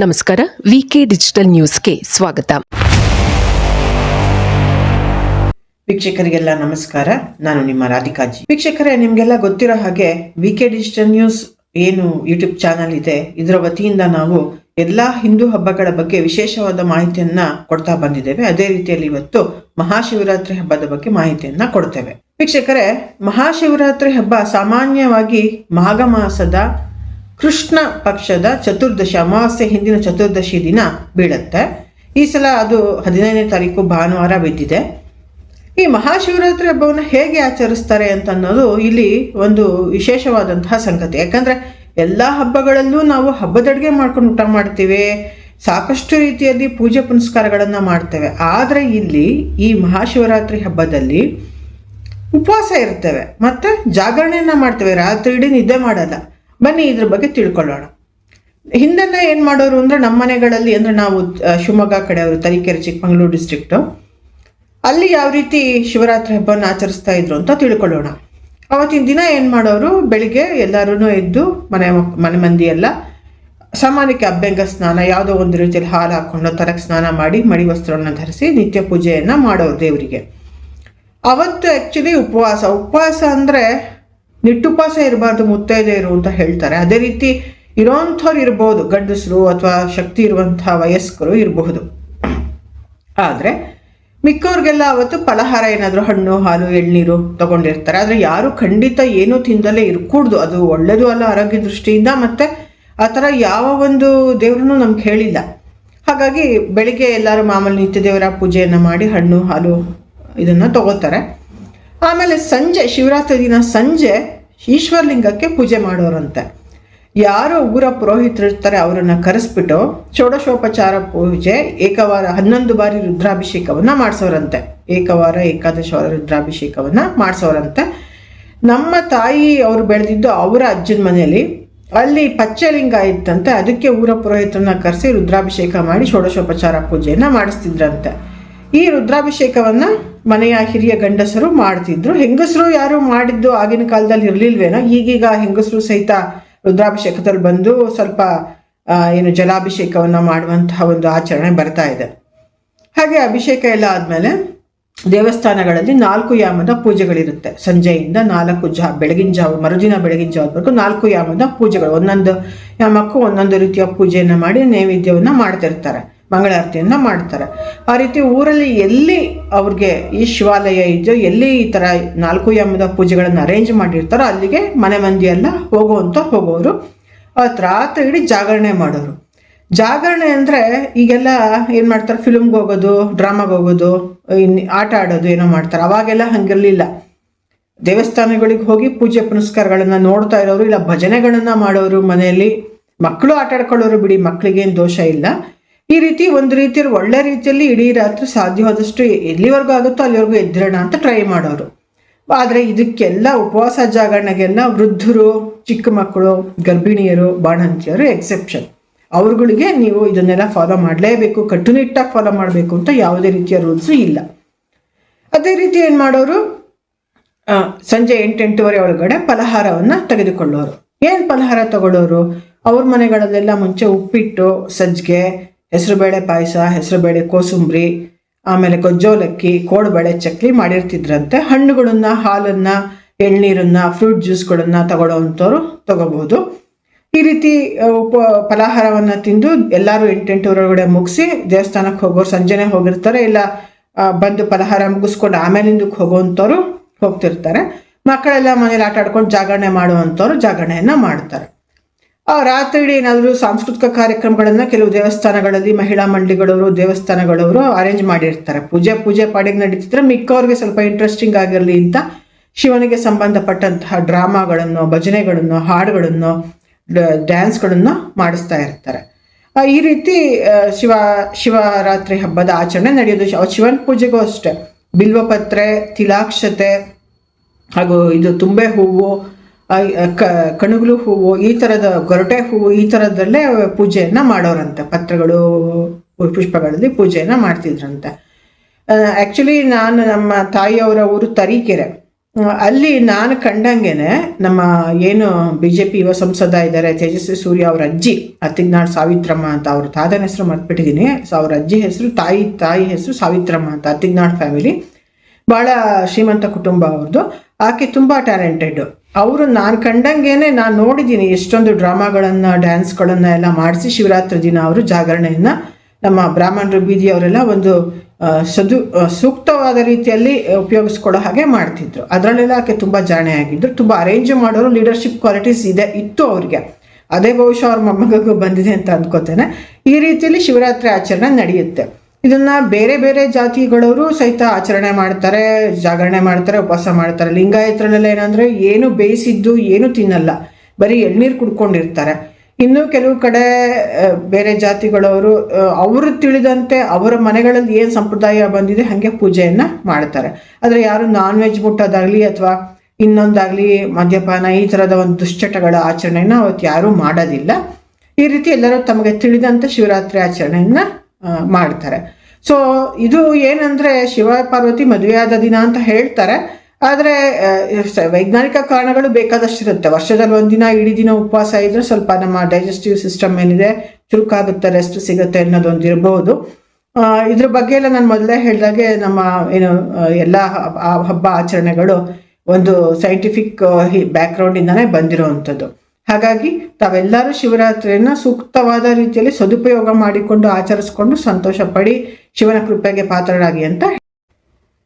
ನಮಸ್ಕಾರ. ವಿಕೆ ಡಿಜಿಟಲ್ ನ್ಯೂಸ್ಗೆ ಸ್ವಾಗತ. ವೀಕ್ಷಕರಿಗೆಲ್ಲ ನಮಸ್ಕಾರ. ನಾನು ನಿಮ್ಮ ರಾಧಿಕಾಜಿ. ವೀಕ್ಷಕರೇ, ನಿಮ್ಗೆಲ್ಲ ಗೊತ್ತಿರೋ ಹಾಗೆ ವಿಕೆ ಡಿಜಿಟಲ್ ನ್ಯೂಸ್ ಏನು ಯೂಟ್ಯೂಬ್ ಚಾನಲ್ ಇದೆ, ಇದರ ವತಿಯಿಂದ ನಾವು ಎಲ್ಲಾ ಹಿಂದೂ ಹಬ್ಬಗಳ ಬಗ್ಗೆ ವಿಶೇಷವಾದ ಮಾಹಿತಿಯನ್ನ ಕೊಡ್ತಾ ಬಂದಿದ್ದೇವೆ. ಅದೇ ರೀತಿಯಲ್ಲಿ ಇವತ್ತು ಮಹಾಶಿವರಾತ್ರಿ ಹಬ್ಬದ ಬಗ್ಗೆ ಮಾಹಿತಿಯನ್ನ ಕೊಡ್ತೇವೆ. ವೀಕ್ಷಕರೇ, ಮಹಾಶಿವರಾತ್ರಿ ಹಬ್ಬ ಸಾಮಾನ್ಯವಾಗಿ ಮಾಘ ಮಾಸದ ಕೃಷ್ಣ ಪಕ್ಷದ ಚತುರ್ದಶಿ, ಅಮಾವಾಸ್ಯೆ ಹಿಂದಿನ ಚತುರ್ದಶಿ ದಿನ ಬೀಳುತ್ತೆ. ಈ ಸಲ ಅದು 15ನೇ ತಾರೀಕು ಭಾನುವಾರ ಬಿದ್ದಿದೆ. ಈ ಮಹಾಶಿವರಾತ್ರಿ ಹಬ್ಬವನ್ನು ಹೇಗೆ ಆಚರಿಸ್ತಾರೆ ಅಂತ ಅನ್ನೋದು ಇಲ್ಲಿ ಒಂದು ವಿಶೇಷವಾದಂತಹ ಸಂಗತಿ. ಯಾಕಂದ್ರೆ ಎಲ್ಲ ಹಬ್ಬಗಳಲ್ಲೂ ನಾವು ಹಬ್ಬದಡುಗೆ ಮಾಡ್ಕೊಂಡು ಊಟ ಮಾಡ್ತೀವಿ, ಸಾಕಷ್ಟು ರೀತಿಯಲ್ಲಿ ಪೂಜೆ ಪುನಸ್ಕಾರಗಳನ್ನು ಮಾಡ್ತೇವೆ. ಆದರೆ ಇಲ್ಲಿ ಈ ಮಹಾಶಿವರಾತ್ರಿ ಹಬ್ಬದಲ್ಲಿ ಉಪವಾಸ ಇರ್ತೇವೆ ಮತ್ತು ಜಾಗರಣೆಯನ್ನು ಮಾಡ್ತೇವೆ. ರಾತ್ರಿ ಇಡೀ ನಿದ್ದೆ ಮಾಡಲ್ಲ. ಬನ್ನಿ ಇದ್ರ ಬಗ್ಗೆ ತಿಳ್ಕೊಳ್ಳೋಣ. ಹಿಂದೆಲ್ಲ ಏನು ಮಾಡೋರು ಅಂದರೆ, ನಮ್ಮ ಮನೆಗಳಲ್ಲಿ ಅಂದರೆ ನಾವು ಶಿವಮೊಗ್ಗ ಕಡೆಯವರು, ತರೀಕೆರೆ, ಚಿಕ್ಕಮಗಳೂರು ಡಿಸ್ಟ್ರಿಕ್ಟು, ಅಲ್ಲಿ ಯಾವ ರೀತಿ ಶಿವರಾತ್ರಿ ಹಬ್ಬವನ್ನು ಆಚರಿಸ್ತಾ ಇದ್ರು ಅಂತ ತಿಳ್ಕೊಳ್ಳೋಣ. ಅವತ್ತಿನ ದಿನ ಏನು ಮಾಡೋರು, ಬೆಳಿಗ್ಗೆ ಎಲ್ಲರೂ ಎದ್ದು ಮನೆ ಮಂದಿ ಎಲ್ಲ ಸಾಮಾನ್ಯಕ್ಕೆ ಅಭ್ಯಂಗ ಸ್ನಾನ, ಯಾವುದೋ ಒಂದು ರೀತಿಯಲ್ಲಿ ಹಾಲು ಹಾಕ್ಕೊಂಡು ತರಕ್ಕೆ ಸ್ನಾನ ಮಾಡಿ ಮಡಿ ವಸ್ತ್ರವನ್ನು ಧರಿಸಿ ನಿತ್ಯ ಪೂಜೆಯನ್ನು ಮಾಡೋರು ದೇವರಿಗೆ. ಅವತ್ತು ಆ್ಯಕ್ಚುಲಿ ಉಪವಾಸ ಅಂದರೆ ನಿಟ್ಟುಪವಾಸ ಇರಬಾರ್ದು, ಮುತ್ತೈದೆಯರು ಅಂತ ಹೇಳ್ತಾರೆ. ಅದೇ ರೀತಿ ಇರೋಂಥವ್ರು ಇರ್ಬೋದು, ಗಂಡಸರು ಅಥವಾ ಶಕ್ತಿ ಇರುವಂತಹ ವಯಸ್ಕರು ಇರಬಹುದು. ಆದರೆ ಮಿಕ್ಕವ್ರಿಗೆಲ್ಲ ಅವತ್ತು ಫಲಹಾರ ಏನಾದರೂ ಹಣ್ಣು, ಹಾಲು, ಎಳ್ನೀರು ತಗೊಂಡಿರ್ತಾರೆ. ಆದರೆ ಯಾರು ಖಂಡಿತ ಏನೂ ತಿಂದಲೇ ಇರಕೂಡ್ದು, ಅದು ಒಳ್ಳೆಯದು ಅಲ್ಲ ಆರೋಗ್ಯ ದೃಷ್ಟಿಯಿಂದ. ಮತ್ತು ಆ ಥರ ಯಾವ ಒಂದು ದೇವ್ರನ್ನೂ ನಮ್ಗೆ ಹೇಳಿಲ್ಲ. ಹಾಗಾಗಿ ಬೆಳಿಗ್ಗೆ ಎಲ್ಲರೂ ಮಾಮೂಲಿ ನಿತ್ಯ ದೇವರ ಪೂಜೆಯನ್ನು ಮಾಡಿ ಹಣ್ಣು, ಹಾಲು ಇದನ್ನು ತಗೋತಾರೆ. ಆಮೇಲೆ ಸಂಜೆ, ಶಿವರಾತ್ರಿ ದಿನ ಸಂಜೆ ಈಶ್ವರಲಿಂಗಕ್ಕೆ ಪೂಜೆ ಮಾಡೋರಂತೆ. ಯಾರು ಊರ ಪುರೋಹಿತರು ಇರ್ತಾರೆ ಅವರನ್ನು ಕರೆಸ್ಬಿಟ್ಟು ಷೋಡಶೋಪಚಾರ ಪೂಜೆ, 11 ಬಾರಿ ರುದ್ರಾಭಿಷೇಕವನ್ನು ಮಾಡಿಸೋರಂತೆ. ಏಕಾದಶ ರುದ್ರಾಭಿಷೇಕವನ್ನು ಮಾಡಿಸೋರಂತೆ. ನಮ್ಮ ತಾಯಿ ಅವರು ಬೆಳೆದಿದ್ದು ಅವರ ಅಜ್ಜನ ಮನೆಯಲ್ಲಿ, ಅಲ್ಲಿ ಪಚ್ಚಲಿಂಗ ಇತ್ತಂತೆ. ಅದಕ್ಕೆ ಊರ ಪುರೋಹಿತರನ್ನ ಕರೆಸಿ ರುದ್ರಾಭಿಷೇಕ ಮಾಡಿ ಷೋಡಶೋಪಚಾರ ಪೂಜೆಯನ್ನು ಮಾಡಿಸ್ತಿದ್ರಂತೆ. ಈ ರುದ್ರಾಭಿಷೇಕವನ್ನು ಮನೆಯ ಹಿರಿಯ ಗಂಡಸರು ಮಾಡ್ತಿದ್ರು. ಹೆಂಗಸರು ಯಾರು ಮಾಡಿದ್ದು ಆಗಿನ ಕಾಲದಲ್ಲಿ ಇರಲಿಲ್ವೇನೋ. ಈಗೀಗ ಹೆಂಗಸರು ಸಹಿತ ರುದ್ರಾಭಿಷೇಕದಲ್ಲಿ ಬಂದು ಸ್ವಲ್ಪ ಜಲಾಭಿಷೇಕವನ್ನು ಮಾಡುವಂತಹ ಒಂದು ಆಚರಣೆ ಬರ್ತಾ ಇದೆ. ಹಾಗೆ ಅಭಿಷೇಕ ಎಲ್ಲ ಆದಮೇಲೆ ದೇವಸ್ಥಾನಗಳಲ್ಲಿ 4 ಯಾಮದ ಪೂಜೆಗಳಿರುತ್ತೆ. ಸಂಜೆಯಿಂದ 4 ಬೆಳಗಿನ ಜಾವ, ಮರುದಿನ ಬೆಳಗಿನ ಜಾವದವರೆಗೂ 4 ಯಾಮದ ಪೂಜೆಗಳು. ಒಂದೊಂದು ಯಾಮಕ್ಕೂ ಒಂದೊಂದು ರೀತಿಯ ಪೂಜೆಯನ್ನು ಮಾಡಿ ನೈವೇದ್ಯವನ್ನು ಮಾಡ್ತಿರ್ತಾರೆ, ಮಂಗಳಾರತಿಯನ್ನು ಮಾಡ್ತಾರೆ. ಆ ರೀತಿ ಊರಲ್ಲಿ ಎಲ್ಲಿ ಅವ್ರಿಗೆ ಈ ಶಿವಾಲಯ ಇದೆಯೋ, ಎಲ್ಲಿ ಈ ಥರ 4 ಯಾಮದ ಪೂಜೆಗಳನ್ನು ಅರೇಂಜ್ ಮಾಡಿರ್ತಾರೋ ಅಲ್ಲಿಗೆ ಮನೆ ಮಂದಿ ಎಲ್ಲ ಹೋಗೋರು. ಅವತ್ತು ರಾತ್ರಿ ಇಡೀ ಜಾಗರಣೆ ಮಾಡೋರು. ಜಾಗರಣೆ ಅಂದರೆ ಈಗೆಲ್ಲ ಏನು ಮಾಡ್ತಾರೆ, ಫಿಲ್ಮ್ಗೆ ಹೋಗೋದು, ಡ್ರಾಮಾಗೆ ಹೋಗೋದು, ಆಟ ಆಡೋದು ಏನೋ ಮಾಡ್ತಾರೆ. ಅವಾಗೆಲ್ಲ ಹಂಗಿರಲಿಲ್ಲ. ದೇವಸ್ಥಾನಗಳಿಗೆ ಹೋಗಿ ಪೂಜೆ ಪುನಸ್ಕಾರಗಳನ್ನು ನೋಡ್ತಾ ಇರೋರು, ಇಲ್ಲ ಭಜನೆಗಳನ್ನು ಮಾಡೋರು. ಮನೆಯಲ್ಲಿ ಮಕ್ಕಳು ಆಟ ಆಡ್ಕೊಳ್ಳೋರು, ಬಿಡಿ, ಮಕ್ಕಳಿಗೇನು ದೋಷ ಇಲ್ಲ. ಈ ರೀತಿ ಒಂದು ರೀತಿಯಲ್ಲಿ ಒಳ್ಳೆ ರೀತಿಯಲ್ಲಿ ಇಡೀ ರಾತ್ರಿ ಸಾಧ್ಯವಾದಷ್ಟು ಎಲ್ಲಿವರೆಗೂ ಆಗುತ್ತೋ ಅಲ್ಲಿವರೆಗೂ ಎದ್ದಿರೋಣ ಅಂತ ಟ್ರೈ ಮಾಡೋರು. ಆದರೆ ಇದಕ್ಕೆಲ್ಲ ಉಪವಾಸ ಜಾಗರಣೆಗೆಲ್ಲ ವೃದ್ಧರು, ಚಿಕ್ಕ ಮಕ್ಕಳು, ಗರ್ಭಿಣಿಯರು, ಬಾಣಂತಿಯರು ಎಕ್ಸೆಪ್ಷನ್. ಅವ್ರುಗಳಿಗೆ ನೀವು ಇದನ್ನೆಲ್ಲ ಫಾಲೋ ಮಾಡಲೇಬೇಕು, ಕಟ್ಟುನಿಟ್ಟಾಗಿ ಫಾಲೋ ಮಾಡಬೇಕು ಅಂತ ಯಾವುದೇ ರೀತಿಯ ರೂಲ್ಸು ಇಲ್ಲ. ಅದೇ ರೀತಿ ಏನು ಮಾಡೋರು, ಸಂಜೆ 8-8:30 ಒಳಗಡೆ ಫಲಹಾರವನ್ನು ತೆಗೆದುಕೊಳ್ಳೋರು. ಏನು ಫಲಹಾರ ತಗೊಳ್ಳೋರು, ಅವ್ರ ಮನೆಗಳಲ್ಲೆಲ್ಲ ಮುಂಚೆ ಉಪ್ಪಿಟ್ಟು, ಸಜ್ಜಿಗೆ, ಹೆಸರುಬೇಳೆ ಪಾಯಸ, ಹೆಸರುಬೇಳೆ ಕೋಸುಂಬ್ರಿ, ಆಮೇಲೆ ಗೊಜ್ಜೋಲಕ್ಕಿ, ಕೋಡುಬಳೆ ಚಕ್ಲಿ ಮಾಡಿರ್ತಿದ್ರಂತೆ. ಹಣ್ಣುಗಳನ್ನು, ಹಾಲನ್ನು, ಎಳ್ನೀರನ್ನು, ಫ್ರೂಟ್ ಜ್ಯೂಸ್ಗಳನ್ನು ತಗೊಳ್ಳೋವಂಥವ್ರು ತಗೋಬಹುದು. ಈ ರೀತಿ ಫಲಾಹಾರವನ್ನು ತಿಂದು ಎಲ್ಲರೂ 8-8:30 ಒಳಗಡೆ ಮುಗಿಸಿ ದೇವಸ್ಥಾನಕ್ಕೆ ಹೋಗೋರು ಸಂಜೆನೇ ಹೋಗಿರ್ತಾರೆ. ಇಲ್ಲ ಬಂದು ಫಲಹಾರ ಮುಗಿಸ್ಕೊಂಡು ಆಮೇಲಿಂದಕ್ಕೆ ಹೋಗೋವಂಥವ್ರು ಹೋಗ್ತಿರ್ತಾರೆ. ಮಕ್ಕಳೆಲ್ಲ ಮನೇಲಿ ಆಟ ಆಡ್ಕೊಂಡು ಜಾಗರಣೆ ಮಾಡುವಂಥವ್ರು ಜಾಗರಣೆಯನ್ನು ಮಾಡ್ತಾರೆ. ರಾತ್ರಿ ಇಡೀ ಏನಾದರೂ ಸಾಂಸ್ಕೃತಿಕ ಕಾರ್ಯಕ್ರಮಗಳನ್ನು ಕೆಲವು ದೇವಸ್ಥಾನಗಳಲ್ಲಿ ಮಹಿಳಾ ಮಂಡಳಿಗಳವರು, ದೇವಸ್ಥಾನಗಳವರು ಅರೇಂಜ್ ಮಾಡಿರ್ತಾರೆ. ಪೂಜೆ ಪಾಡಿಗೆ ನಡೀತಿದ್ರೆ ಮಿಕ್ಕವ್ರಿಗೆ ಸ್ವಲ್ಪ ಇಂಟ್ರೆಸ್ಟಿಂಗ್ ಆಗಿರಲಿ ಅಂತ ಶಿವನಿಗೆ ಸಂಬಂಧಪಟ್ಟಂತಹ ಡ್ರಾಮಾಗಳನ್ನು, ಭಜನೆಗಳನ್ನು, ಹಾಡುಗಳನ್ನು, ಡ್ಯಾನ್ಸ್ಗಳನ್ನು ಮಾಡಿಸ್ತಾ ಇರ್ತಾರೆ. ಈ ರೀತಿ ಶಿವರಾತ್ರಿ ಹಬ್ಬದ ಆಚರಣೆ ನಡೆಯೋದು. ಶಿವನ ಪೂಜೆಗೂ ಅಷ್ಟೇ ಬಿಲ್ವಪತ್ರೆ, ತಿಲಾಕ್ಷತೆ ಹಾಗೂ ಇದು ತುಂಬೆ ಹೂವು, ಕಣಗುಲು ಹೂವು, ಈ ಥರದ ಗೊರಟೆ ಹೂವು, ಈ ಥರದಲ್ಲೇ ಪೂಜೆಯನ್ನು ಮಾಡೋರಂತೆ. ಪತ್ರಗಳು, ಪುಷ್ಪಗಳಲ್ಲಿ ಪೂಜೆಯನ್ನು ಮಾಡ್ತಿದ್ರಂತೆ. ಆ್ಯಕ್ಚುಲಿ ನಮ್ಮ ತಾಯಿಯವರ ಊರು ತರೀಕೆರೆ. ಅಲ್ಲಿ ನಾನು ಕಂಡಂಗೆನೆ ನಮ್ಮ ಏನು BJP ಯುವ ಸಂಸದ ಇದ್ದಾರೆ ತೇಜಸ್ವಿ ಸೂರ್ಯ, ಅವ್ರ ಅಜ್ಜಿ ಅತ್ತಿಗ್ನಾಳ್ ಸಾವಿತ್ರಮ್ಮ ಅಂತ, ಅವ್ರ ತಾತನ ಹೆಸರು ಮರ್ತ್ಬಿಟ್ಟಿದ್ದೀನಿ. ಸೊ ಅವ್ರ ಅಜ್ಜಿ ಹೆಸರು, ತಾಯಿ ಹೆಸರು ಸಾವಿತ್ರಮ್ಮ ಅಂತ. ಅತ್ತಿಗ್ನಾಳ್ ಫ್ಯಾಮಿಲಿ ಭಾಳ ಶ್ರೀಮಂತ ಕುಟುಂಬ ಅವ್ರದ್ದು. ಆಕೆ ತುಂಬ ಟ್ಯಾಲೆಂಟೆಡ್. ಅವರು ನಾನು ಕಂಡಂಗೆನೆ ನಾನು ನೋಡಿದ್ದೀನಿ ಎಷ್ಟೊಂದು ಡ್ರಾಮಾಗಳನ್ನು, ಡ್ಯಾನ್ಸ್ಗಳನ್ನು ಎಲ್ಲ ಮಾಡಿಸಿ ಶಿವರಾತ್ರಿ ದಿನ ಅವರು ಜಾಗರಣೆಯನ್ನು ನಮ್ಮ ಬ್ರಾಹ್ಮಣರು, ಬೀದಿಯವರೆಲ್ಲ ಒಂದು ಸೂಕ್ತವಾದ ರೀತಿಯಲ್ಲಿ ಉಪಯೋಗಿಸ್ಕೊಳ್ಳೋ ಹಾಗೆ ಮಾಡ್ತಿದ್ರು. ಅದರಲ್ಲೆಲ್ಲ ಆಕೆ ತುಂಬ ಜಾಣೆ ಆಗಿದ್ರು. ತುಂಬ ಅರೇಂಜ್ ಮಾಡೋರು, ಲೀಡರ್ಶಿಪ್ ಕ್ವಾಲಿಟೀಸ್ ಇತ್ತು ಅವ್ರಿಗೆ. ಅದೇ ಬಹುಶಃ ಅವ್ರ ಮೊಮ್ಮಗೂ ಬಂದಿದೆ ಅಂತ ಅಂದ್ಕೋತೇನೆ. ಈ ರೀತಿಯಲ್ಲಿ ಶಿವರಾತ್ರಿ ಆಚರಣೆ ನಡೆಯುತ್ತೆ. ಇದನ್ನ ಬೇರೆ ಬೇರೆ ಜಾತಿಗಳವರು ಸಹಿತ ಆಚರಣೆ ಮಾಡ್ತಾರೆ, ಜಾಗರಣೆ ಮಾಡ್ತಾರೆ, ಉಪವಾಸ ಮಾಡ್ತಾರೆ. ಲಿಂಗಾಯತರಲ್ಲೆಲ್ಲ ಏನಂದ್ರೆ ಏನು ಬೇಯಿಸಿದ್ದು ಏನು ತಿನ್ನಲ್ಲ, ಬರೀ ಎಳ್ನೀರು ಕುಡ್ಕೊಂಡಿರ್ತಾರೆ. ಇನ್ನು ಕೆಲವು ಕಡೆ ಬೇರೆ ಜಾತಿಗಳವರು ಅವರು ತಿಳಿದಂತೆ ಅವರ ಮನೆಗಳಲ್ಲಿ ಏನು ಸಂಪ್ರದಾಯ ಬಂದಿದೆ ಹಾಗೆ ಪೂಜೆಯನ್ನು ಮಾಡ್ತಾರೆ. ಆದರೆ ಯಾರು ನಾನ್ ವೆಜ್ ಮುಟ್ಟೋದಾಗಲಿ ಅಥವಾ ಇನ್ನೊಂದಾಗಲಿ ಮದ್ಯಪಾನ ಈ ಥರದ ಒಂದು ದುಶ್ಚಟಗಳ ಆಚರಣೆಯನ್ನು ಅವತ್ತು ಯಾರೂ ಮಾಡೋದಿಲ್ಲ. ಈ ರೀತಿ ಎಲ್ಲರೂ ತಮಗೆ ತಿಳಿದಂತೆ ಶಿವರಾತ್ರಿ ಆಚರಣೆಯನ್ನು ಮಾಡ್ತಾರೆ. ಸೊ ಇದು ಏನಂದರೆ ಶಿವ ಪಾರ್ವತಿ ಮದುವೆಯಾದ ದಿನ ಅಂತ ಹೇಳ್ತಾರೆ. ಆದರೆ ವೈಜ್ಞಾನಿಕ ಕಾರಣಗಳು ಬೇಕಾದಷ್ಟಿರುತ್ತೆ. ವರ್ಷದಲ್ಲಿ ಒಂದಿನ ಇಡೀ ದಿನ ಉಪವಾಸ ಇದ್ರೆ ಸ್ವಲ್ಪ ನಮ್ಮ ಡೈಜೆಸ್ಟಿವ್ ಸಿಸ್ಟಮ್ ಏನಿದೆ ಚುರುಕಾಗುತ್ತೆ, ರೆಸ್ಟ್ ಸಿಗುತ್ತೆ ಅನ್ನೋದೊಂದು ಇರಬಹುದು. ಇದ್ರ ಬಗ್ಗೆ ಎಲ್ಲ ನಾನು ಮೊದಲೇ ಹೇಳಿದಾಗೆ ನಮ್ಮ ಏನು ಎಲ್ಲ ಹಬ್ಬ ಆಚರಣೆಗಳು ಒಂದು ಸೈಂಟಿಫಿಕ್ ಬ್ಯಾಕ್ಗ್ರೌಂಡಿಂದನೇ ಬಂದಿರೋವಂಥದ್ದು. ಹಾಗಾಗಿ ತಾವೆಲ್ಲರೂ ಶಿವರಾತ್ರಿಯನ್ನು ಸೂಕ್ತವಾದ ರೀತಿಯಲ್ಲಿ ಸದುಪಯೋಗ ಮಾಡಿಕೊಂಡು ಆಚರಿಸ್ಕೊಂಡು ಸಂತೋಷ ಪಡಿ, ಶಿವನ ಕೃಪೆಗೆ ಪಾತ್ರರಾಗಿ ಅಂತ.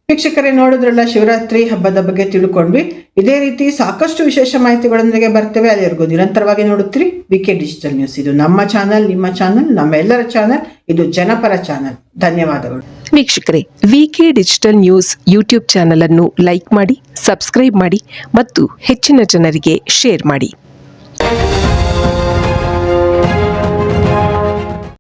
ವೀಕ್ಷಕರೇ, ನೋಡಿದ್ರಲ್ಲ ಶಿವರಾತ್ರಿ ಹಬ್ಬದ ಬಗ್ಗೆ ತಿಳ್ಕೊಂಡ್ವಿ. ಇದೇ ರೀತಿ ಸಾಕಷ್ಟು ವಿಶೇಷ ಮಾಹಿತಿಗಳೊಂದಿಗೆ ಬರ್ತೇವೆ. ಅಲ್ಲಿವರೆಗೂ ನಿರಂತರವಾಗಿ ನೋಡುತ್ತೀರಿ VK ಡಿಜಿಟಲ್ ನ್ಯೂಸ್. ಇದು ನಮ್ಮ ಚಾನಲ್, ನಿಮ್ಮ ಚಾನಲ್, ನಮ್ಮೆಲ್ಲರ ಚಾನಲ್. ಇದು ಜನಪರ ಚಾನಲ್. ಧನ್ಯವಾದಗಳು ವೀಕ್ಷಕರೇ. VK digital news YouTube channel ಅನ್ನು ಲೈಕ್ ಮಾಡಿ, ಸಬ್ಸ್ಕ್ರೈಬ್ ಮಾಡಿ ಮತ್ತು ಹೆಚ್ಚಿನ ಜನರಿಗೆ ಶೇರ್ ಮಾಡಿ.